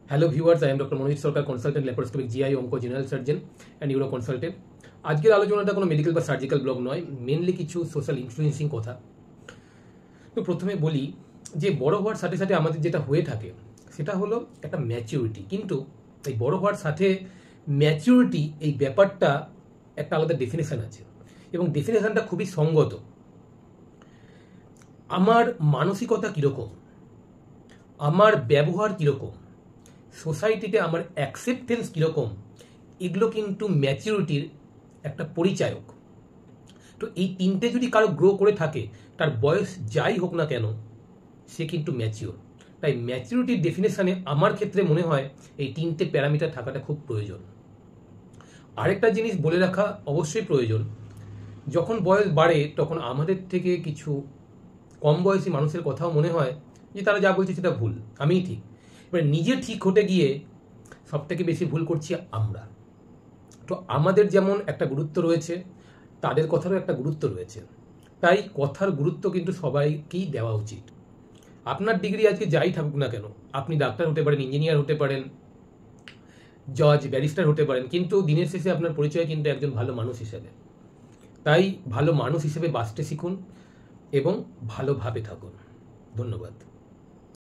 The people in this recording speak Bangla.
Hello viewers, I am doctor Manojit Sarkar, consultant laparoscopic GI onco general surgeon and neuro consultant. আজকের আলোচনাটা কোনো মেডিকেল বা সার্জিক্যাল ব্লগ নয়, মেনলি কিছু সোশ্যাল ইনফ্লুয়েন্সিং কথা। তো প্রথমে বলি যে বড় হওয়ার সাথে সাথে আমাদের যেটা হয়ে থাকে সেটা হলো একটা ম্যাচিউরিটি। কিন্তু এই বড় হওয়ার সাথে ম্যাচিউরিটি এই ব্যাপারটা একটা আলাদা ডেফিনেশন আছে এবং ডেফিনেশনটা খুবই সঙ্গত। আমার মানসিকতা কীরকম, আমার ব্যবহার কীরকম, সোসাইটিতে আমার অ্যাকসেপ্টেন্স কীরকম, এগুলো কিন্তু ম্যাচিউরিটির একটা পরিচায়ক। তো এই তিনটে যদি কারো গ্রো করে থাকে, তার বয়স যাই হোক না কেন, সে কিন্তু ম্যাচিওর। তাই ম্যাচিউরিটির ডেফিনেশনে আমার ক্ষেত্রে মনে হয় এই তিনটে প্যারামিটার থাকাটা খুব প্রয়োজন। আরেকটা জিনিস বলে রাখা অবশ্যই প্রয়োজন, যখন বয়স বাড়ে তখন আমাদের থেকে কিছু কম বয়সী মানুষের কথাও মনে হয় যে তারা যা বলছে সেটা ভুল, আমিই ঠিক। এবার নিজে ঠিক হতে গিয়ে সবথেকে বেশি ভুল করছি আমরা। তো আমাদের যেমন একটা গুরুত্ব রয়েছে, তাদের কথারও একটা গুরুত্ব রয়েছে। তাই কথার গুরুত্ব কিন্তু সবাইকেই দেওয়া উচিত। আপনার ডিগ্রি আজকে যাই থাকুক না কেন, আপনি ডাক্তার হতে পারেন, ইঞ্জিনিয়ার হতে পারেন, জজ, ব্যারিস্টার হতে পারেন, কিন্তু দিনের শেষে আপনার পরিচয় কিন্তু একজন ভালো মানুষ হিসেবে। তাই ভালো মানুষ হিসেবে বাঁচতে শিখুন এবং ভালোভাবে থাকুন। ধন্যবাদ।